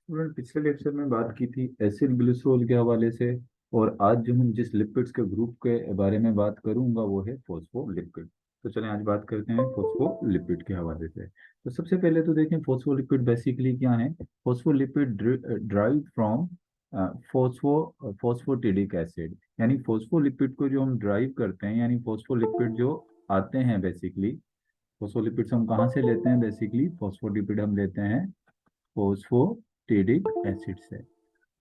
Student, पिछले lecture में बात की थी एसिड ग्लिसरॉल के हवाले से। और आज जो हम जिस लिपिड्स के ग्रुप के बारे में बात करूंगा वो है फॉस्फोलिपिड। तो चलें आज बात करते हैं फॉस्फोलिपिड के हवाले से। तो सबसे पहले तो देखें फॉस्फोलिपिड बेसिकली क्या है। Phospholipid drive from phosphatidic acid. यानी फॉस्फोलिपिड को जो हम ड्राइव करते हैं, यानी फॉस्फोलिपिड जो आते हैं बेसिकली, फॉस्फोलिपिड्स हम कहाँ से लेते हैं? बेसिकली फॉस्फोलिपिड हम लेते हैं फोस्फोटिडिक एसिड से।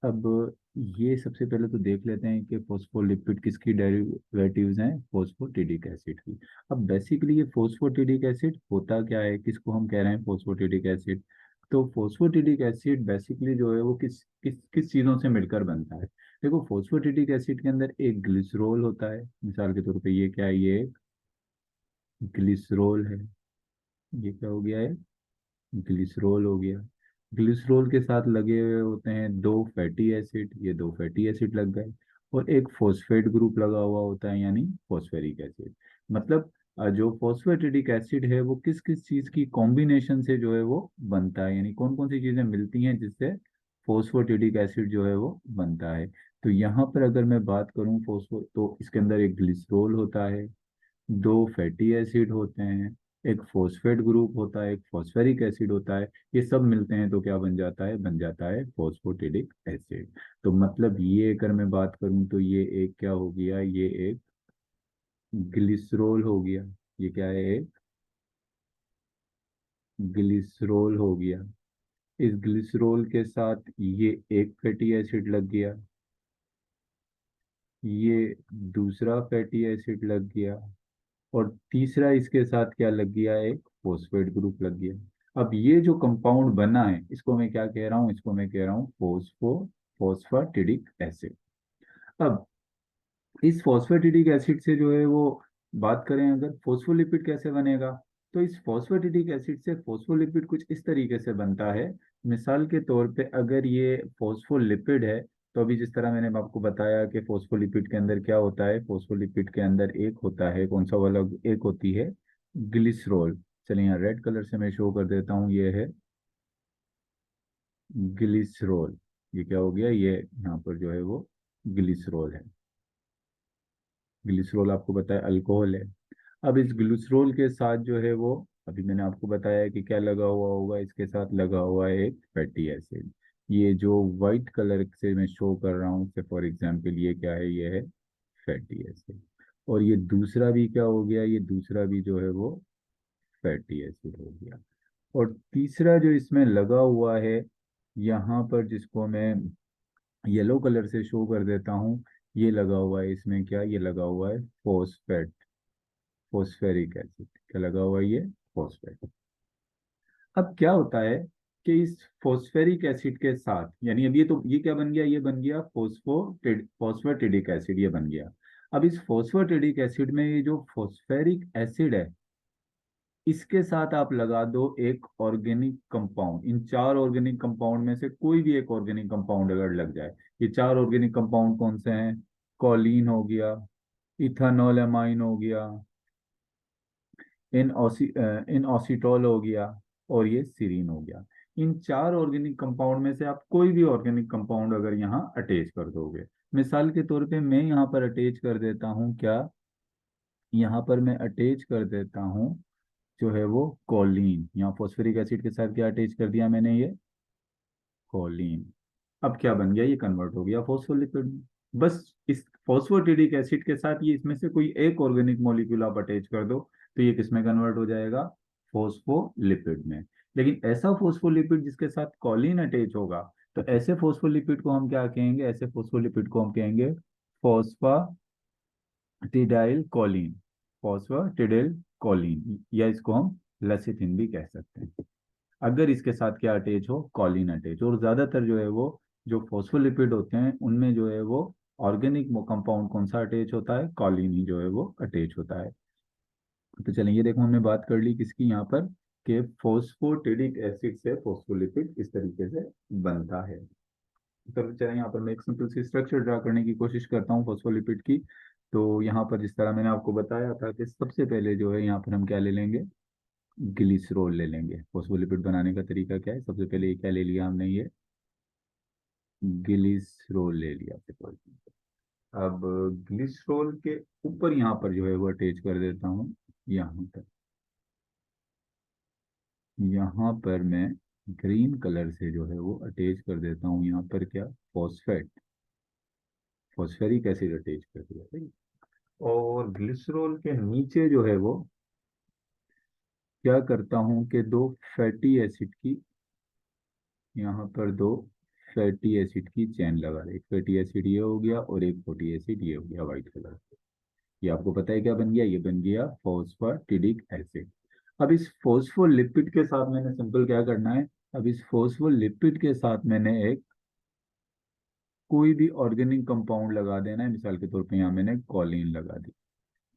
अब ये सबसे पहले तो देख लेते हैं कि फोस्फोलिपिड किसकी डेरिवेटिव्स हैं? फोस्फोटिडिक एसिड की। अब बेसिकली ये फोस्फोटिडिक एसिड होता क्या है, किसको हम कह रहे हैं फोस्फोटिडिक एसिड? तो फोस्फोटिडिक एसिड बेसिकली जो है वो किस किस किस चीज़ों से मिलकर बनता है। देखो, फोस्फोटिडिक एसिड के अंदर एक ग्लिसरॉल होता है। मिसाल के तौर पे ये क्या है? ये एक ग्लिसरॉल है। ये क्या हो गया है? ग्लिसरॉल हो गया। ग्लिसरॉल के साथ लगे हुए होते हैं दो फैटी एसिड, ये दो फैटी एसिड लग गए। और एक फॉस्फेट ग्रुप लगा हुआ होता है, यानी फॉस्फेरिक एसिड। मतलब जो फॉस्फेटिडिक एसिड है वो किस किस चीज की कॉम्बिनेशन से जो है वो बनता है, यानी कौन कौन सी चीजें मिलती हैं जिससे फॉस्फेटिडिक एसिड जो है वो बनता है। तो यहाँ पर अगर मैं बात करूँ फॉस्फो, तो इसके अंदर एक ग्लिसरॉल होता है, दो फैटी एसिड होते हैं, एक फॉस्फेट ग्रुप होता है, एक फॉस्फेरिक एसिड होता है। ये सब मिलते हैं तो क्या बन जाता है? बन जाता है फॉस्फोटिडिक एसिड। तो मतलब ये अगर मैं बात करूं तो ये एक क्या हो गया? ये एक ग्लिसरॉल हो गया। ये क्या है? एक ग्लिसरॉल हो गया। इस ग्लिसरॉल के साथ ये एक फैटी एसिड लग गया, ये दूसरा फैटी एसिड लग गया, और तीसरा इसके साथ क्या लग गया? एक फॉस्फेट ग्रुप लग गया। अब ये जो कंपाउंड बना है इसको मैं क्या कह रहा हूँ? इसको मैं कह रहा हूँ फॉस्फेटिडिक एसिड। अब इस फॉस्फेटिडिक एसिड से जो है वो बात करें, अगर फोस्फोलिपिड कैसे बनेगा, तो इस फॉस्फेटिडिक एसिड से फोस्फोलिपिड कुछ इस तरीके से बनता है। मिसाल के तौर पे अगर ये फॉस्फोलिपिड है, तो अभी जिस तरह मैंने आपको बताया कि फॉस्फोलिपिड के अंदर क्या होता है, फॉस्फोलिपिड के अंदर एक होता है, कौन सा वाला? एक होती है ग्लिसरॉल। चलिए यहाँ रेड कलर से मैं शो कर देता हूँ, ये है ग्लिसरॉल। ये क्या हो गया? ये यहाँ पर जो है वो ग्लिसरॉल है। ग्लिसरॉल आपको बताया अल्कोहल है। अब इस ग्लिसरॉल के साथ जो है वो, अभी मैंने आपको बताया कि क्या लगा हुआ होगा, इसके साथ लगा हुआ है एक फैटी एसिड। ये जो व्हाइट कलर से मैं शो कर रहा हूँ, फॉर एग्जांपल ये क्या है? ये है फैटी एसिड। और ये दूसरा भी क्या हो गया? ये दूसरा भी जो है वो फैटी एसिड हो गया। और तीसरा जो इसमें लगा हुआ है यहाँ पर, जिसको मैं येलो कलर से शो कर देता हूँ, ये लगा हुआ है इसमें क्या? ये लगा हुआ है फॉस्फेरिक एसिड। क्या लगा हुआ है? ये फॉस्फेट। अब क्या होता है कि इस फॉस्फेरिक एसिड के साथ, यानी अब ये तो ये क्या बन गया? ये बन गया फॉस्फेटिडिक एसिड, ये बन गया। अब इस फॉस्फेटिडिक एसिड में ये जो फॉस्फेरिक एसिड है, इसके साथ आप लगा दो एक ऑर्गेनिक कंपाउंड। इन चार ऑर्गेनिक कंपाउंड में से कोई भी एक ऑर्गेनिक कंपाउंड अगर लग जाए, ये चार ऑर्गेनिक कंपाउंड कौन से हैं? कॉलिन हो गया, इथानॉल एमाइन हो गया, इन ऑसिटॉल हो गया, और ये सीरीन हो गया। इन चार ऑर्गेनिक कंपाउंड में से आप कोई भी ऑर्गेनिक कंपाउंड अगर यहाँ अटैच कर दोगे, मिसाल के तौर पे मैं यहाँ पर अटैच कर देता हूँ क्या? यहाँ पर मैं अटैच कर देता हूँ जो है वो कोलिन। यहाँ फॉस्फेरिक एसिड के साथ क्या अटैच कर दिया मैंने? ये कोलिन। अब क्या बन गया? ये कन्वर्ट हो गया फॉस्फोलिपिड में। बस इस फॉस्फोटिडिक एसिड के साथ ये इसमें से कोई एक ऑर्गेनिक मॉलिक्यूल आप अटैच कर दो, तो ये किसमें कन्वर्ट हो जाएगा? फॉस्फोलिपिड में। लेकिन ऐसा फॉस्फोलिपिड जिसके साथ कॉलिन अटैच होगा, तो ऐसे फॉस्फोलिपिड को हम क्या कहेंगे? ऐसे फॉस्फोलिपिड को हम कहेंगे फॉस्फाटिडाइल कोलिन। फॉस्फाटिडाइल कोलिन, या इसको हम लेसिथिन भी कह सकते हैं, अगर इसके साथ क्या अटैच हो? Colin attach. और ज्यादातर जो है वो जो फॉस्फोलिपिड होते हैं उनमें जो है वो ऑर्गेनिक कंपाउंड कौन सा अटैच होता है? कॉलिन ही जो है वो अटैच होता है। तो चलिए ये देखो, हमने बात कर ली किसकी यहाँ पर, कि फॉस्फोटिडिक एसिड से फॉस्फोलिपिड इस तरीके से बनता है। तो चलिए यहाँ पर मैं एक सिंपल सी स्ट्रक्चर ड्रा करने की कोशिश करता हूँ फॉस्फोलिपिड की। तो यहाँ पर जिस तरह मैंने आपको बताया था कि सबसे पहले जो है यहाँ पर हम क्या ले लेंगे? ग्लिसरॉल ले लेंगे। फॉस्फोलिपिड बनाने का तरीका क्या है? सबसे पहले ये क्या ले लिया हमने? ये ग्लिसरोल ले लिया सपोज। अब ग्लिसरोल के ऊपर यहाँ पर जो है वो अटैच कर देता हूँ, यहाँ पर। यहाँ पर मैं ग्रीन कलर से जो है वो अटैच कर देता हूँ यहाँ पर क्या, फॉस्फेट, फॉस्फेरिक एसिड अटैच कर दिया, ठीक है? और ग्लिसरॉल के नीचे जो है वो क्या करता हूँ कि दो फैटी एसिड की, यहाँ पर दो फैटी एसिड की चेन लगा दे। एक फैटी एसिड ये हो गया और एक फैटी एसिड ये हो गया व्हाइट कलर। ये आपको पता है क्या बन गया, ये बन गया फॉस्फेटिडिक एसिड। अब इस फॉस्फोलिपिड के साथ मैंने सिंपल क्या करना है, अब इस फॉस्फोलिपिड के साथ मैंने एक कोई भी ऑर्गेनिक कंपाउंड लगा देना है। मिसाल के तौर पे यहाँ मैंने कॉलिन लगा दी,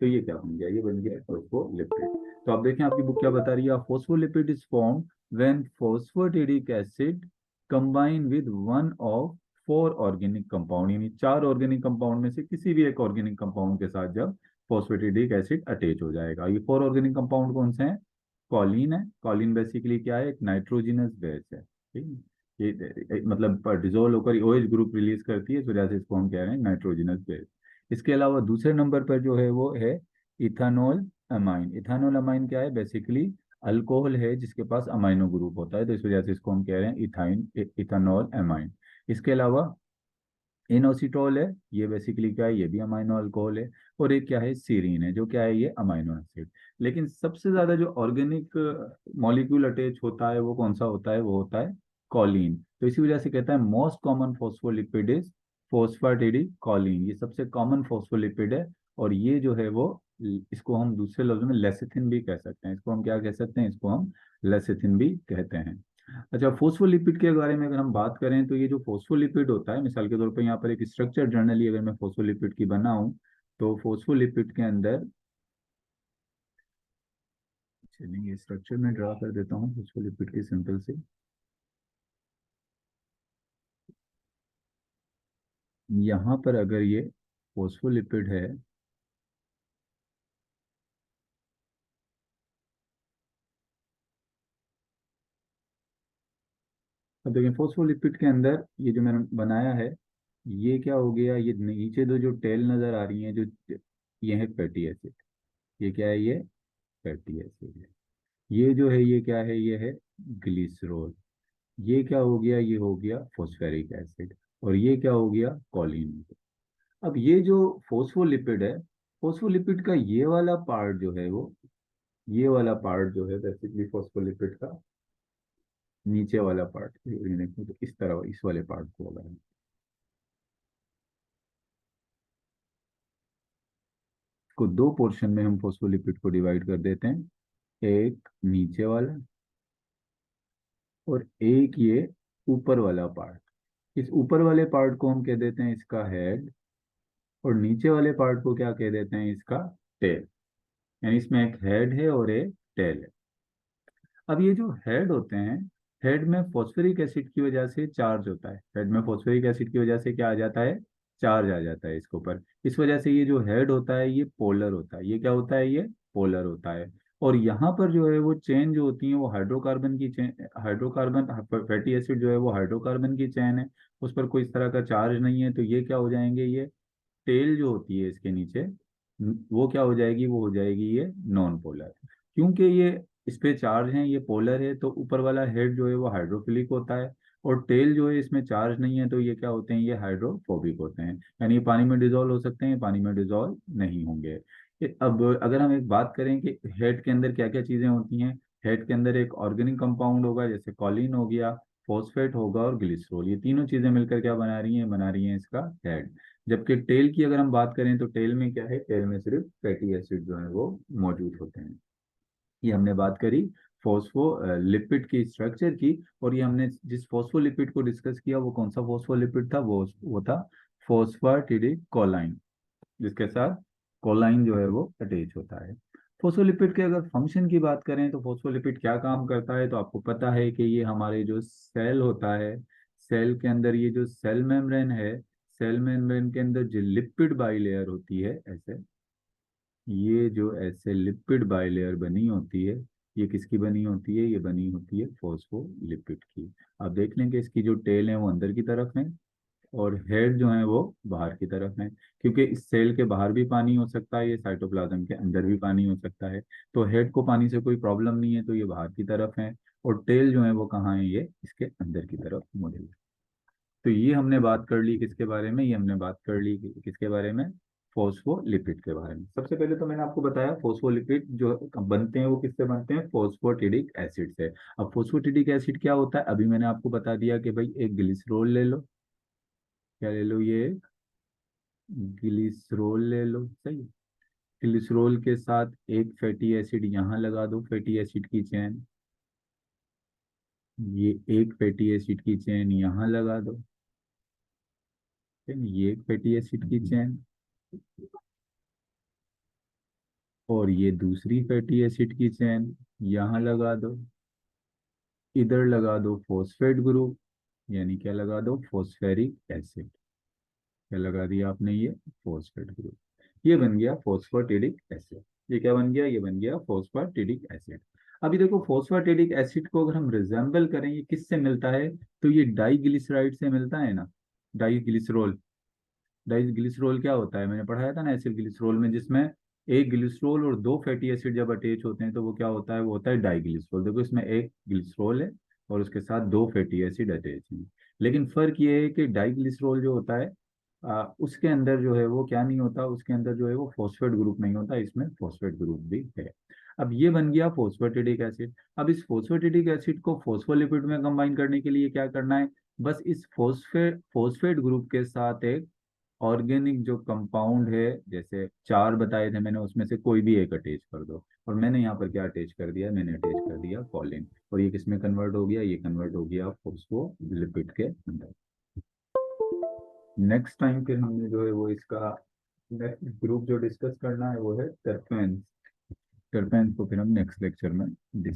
तो ये क्या बन गया, ये बन गया फॉस्फोलिपिड। तो आप देखें आपकी बुक क्या बता रही है, phospholipid is form when phosphatidic acid combine with one of four organic compound, यानी चार ऑर्गेनिक कंपाउंड में से किसी भी एक ऑर्गेनिक कंपाउंड के साथ जब फॉस्फेटिडिक एसिड अटैच हो जाएगा। ये फोर ऑर्गेनिक कंपाउंड कौन से हैं, कॉलिन है। कॉलिन बेसिकली क्या है, एक नाइट्रोजिनस बेस है, ठीक है? ये मतलब डिजोल्व होकर ओएच ग्रुप रिलीज करती है, इस वजह से इसको हम कह रहे हैं नाइट्रोजिनस बेस। इसके अलावा दूसरे नंबर पर जो है वो है इथानॉल अमाइन। इथानॉल अमाइन क्या है, बेसिकली अल्कोहल है जिसके पास अमाइनो ग्रुप होता है, तो इस वजह से इसको हम कह रहे हैं इथानॉल अमाइन। इसके अलावा इनोसिटोल है, ये बेसिकली क्या है, ये भी अमाइनो अल्कोहल है। और एक क्या है, सीरीन है, जो क्या है, ये अमाइनो एसिड। लेकिन सबसे ज्यादा जो ऑर्गेनिक मॉलिक्यूल अटैच होता है वो कौन सा होता है, वो होता है कॉलिन। तो इसी वजह से कहता है most common phospholipid is phosphatidic Colin, ये सबसे कॉमन फॉस्फोलिपिड है। और ये जो है वो, इसको हम दूसरे लफ्जों में लेसिथिन भी कह सकते हैं। इसको हम क्या कह सकते हैं, इसको हम लेसिथिन भी कहते हैं। अच्छा, फोस्फोलिपिड के बारे में अगर हम बात करें तो ये जो फोस्फोलिपिड होता है, मिसाल के तौर पर यहाँ पर एक स्ट्रक्चर जनरली अगर मैं फोस्फोलिपिड की बनाऊं, तो फोस्फोलिपिड के अंदर, चलिए स्ट्रक्चर में ड्रा कर देता हूँ फोस्फोलिपिड की सिंपल से। यहाँ पर अगर ये फोस्फोलिपिड है, अब देखिए फोस्फोलिपिड के अंदर ये जो मैंने बनाया है, ये क्या हो गया, ये नीचे दो जो टेल नजर आ रही हैं, जो ये है फैटी एसिड, ये क्या है, ये फैटी एसिड है। ये जो है ये क्या है, ये है ग्लिसरॉल। ये क्या हो गया, ये हो गया फॉस्फेरिक एसिड। और ये क्या हो गया, कॉलिन। अब ये जो फोस्फोलिपिड है, फोस्फोलिपिड का ये वाला पार्ट जो है वो, ये वाला पार्ट जो है बेसिकली फोस्फोलिपिड का नीचे वाला पार्ट, तो इस तरह इस वाले पार्ट को अगर हम, को दो पोर्शन में हम फोस्फोलिपिड को डिवाइड कर देते हैं, एक नीचे वाला और एक ये ऊपर वाला पार्ट। इस ऊपर वाले पार्ट को हम कह देते हैं इसका हेड, और नीचे वाले पार्ट को क्या कह देते हैं, इसका टेल। यानी इसमें एक हेड है और एक टेल है। अब ये जो हेड होते हैं, हेड में फॉस्फोरिक एसिड की वजह से चार्ज होता है, हेड में फॉस्फोरिक एसिड की वजह से क्या आ जाता है, चार्ज आ जाता है इसके ऊपर। इस वजह से ये जो हेड होता है ये पोलर होता है, ये क्या होता है, ये पोलर होता है। और यहाँ पर जो है वो चेन जो होती है वो हाइड्रोकार्बन की चेन, हाइड्रोकार्बन फैटी एसिड जो है वो हाइड्रोकार्बन की चेन है, उस पर कोई इस तरह का चार्ज नहीं है। तो ये क्या हो जाएंगे, ये टेल जो होती है इसके नीचे, वो क्या हो जाएगी, वो हो जाएगी ये नॉन पोलर। क्योंकि ये इस पे चार्ज है, ये पोलर है, तो ऊपर वाला हेड जो है वो हाइड्रोफिलिक होता है। और टेल जो है इसमें चार्ज नहीं है, तो ये क्या होते हैं, ये हाइड्रोफोबिक होते हैं। यानी ये पानी में डिजोल्व हो सकते हैं, पानी में डिजोल्व नहीं होंगे। अब अगर हम एक बात करें कि हेड के अंदर क्या क्या चीजें होती हैं, हेड के अंदर एक ऑर्गेनिक कंपाउंड होगा जैसे कॉलिन हो गया, फॉस्फेट होगा और ग्लिसरॉल, ये तीनों चीजें मिलकर क्या बना रही हैं, बना रही हैं इसका हेड। जबकि टेल की अगर हम बात करें तो टेल में क्या है, टेल में सिर्फ फैटी एसिड जो है वो मौजूद होते हैं। ये हमने बात करी फोस्फोलिपिड की स्ट्रक्चर की। और ये हमने जिस फोस्फोलिपिड को डिस्कस किया वो कौन सा फोस्फोलिपिड था, वो था फोस्फेटिडिक कोलाइन, जिसके साथ कोलाइन जो है वो अटैच होता है। फोस्फोलिपिड के अगर फंक्शन की बात करें तो फोस्फोलिपिड क्या काम करता है, तो आपको पता है कि ये हमारे जो सेल होता है, सेल के अंदर ये जो सेल मेम्ब्रेन है, सेल मेम्ब्रेन के अंदर जो लिपिड बाइलेयर होती है ऐसे, ये जो ऐसे लिपिड बाइलेयर बनी होती है, ये किसकी बनी होती है, ये बनी होती है फोस्फोलिपिड की। आप देख लें कि इसकी जो टेल है वो अंदर की तरफ है, और हेड जो है वो बाहर की तरफ है, क्योंकि इस सेल के बाहर भी पानी हो सकता है, ये साइटोप्लाज्म के अंदर भी पानी हो सकता है। तो हेड को पानी से कोई प्रॉब्लम नहीं है, तो ये बाहर की तरफ है। और टेल जो है वो कहाँ है, ये इसके अंदर की तरफ मुड़े हुए। तो ये हमने बात कर ली किसके बारे में, ये हमने बात कर ली किसके बारे में, फोस्फोलिपिड के बारे में। सबसे पहले तो मैंने आपको बताया फोस्फोलिपिड जो बनते हैं वो किससे बनते हैं, फोस्फोटिडिक एसिड से। अब फोस्फोटिडिक एसिड क्या होता है, अभी मैंने आपको बता दिया कि भाई एक ग्लिसरॉल ले लो। क्या ले लो, ये ग्लिसरॉल ले लो, सही। ग्लिसरॉल के साथ एक फैटी एसिड यहाँ लगा दो, फैटी एसिड की चेन। ये एक फैटी एसिड की चेन यहाँ लगा दो, ठीक है? ये एक फैटी एसिड की चेन, और ये दूसरी फैटी एसिड की चेन यहाँ लगा दो। इधर लगा दो फॉस्फेट ग्रुप, यानी क्या लगा दो, फॉस्फेरिक एसिड। क्या लगा दिया आपने, ये फॉस्फेट ग्रुप। ये बन गया फॉस्फेटिडिक एसिड। ये क्या बन गया, ये बन गया फॉस्फेटिडिक एसिड। अभी देखो फॉस्फेटिडिक एसिड को अगर हम रिजेंबल करें, ये किससे मिलता है, तो ये डाइग्लिसराइड से मिलता है ना। डाइग्लिसरॉल, डाइग्लिसरॉल क्या होता है, मैंने पढ़ाया था ना एसिड ग्लिसरॉल में, जिसमें एक ग्लिसरॉल और दो फैटी एसिड जब अटैच होते हैं तो वो क्या होता है, वो होता है डाइग्लिसरॉल। देखो इसमें एक ग्लिसरॉल है और उसके साथ दो फैटी एसिड अटैच हैं। लेकिन फर्क ये है कि डाइग्लिसरॉल जो होता है उसके अंदर जो है वो क्या नहीं होता, उसके अंदर जो है वो फॉस्फेट ग्रुप नहीं होता, इसमें फॉस्फेट ग्रुप भी है। अब ये बन गया फॉस्फेटिडिक एसिड। अब इस फॉस्फेटिडिक एसिड को फॉस्फोलिपिड में कंबाइन करने के लिए क्या करना है, बस इस फॉस्फेट फॉस्फेट ग्रुप के साथ एक ऑर्गेनिक जो कंपाउंड है, जैसे चार बताए थे मैंने, उसमें से कोई भी एक अटैच कर दो। और मैंने यहाँ पर क्या अटैच कर दिया, मैंने अटैच कर दिया कॉलिन। और ये किस में कन्वर्ट हो गया, ये कन्वर्ट हो गया फॉस्फोलिपिड के अंदर। नेक्स्ट टाइम फिर हमने जो है वो इसका नेक्स्ट ग्रुप जो डिस्कस करना है वो है टर्पेन्स। टर्पेन्स को फिर हम नेक्स्ट लेक्चर में डिस्कस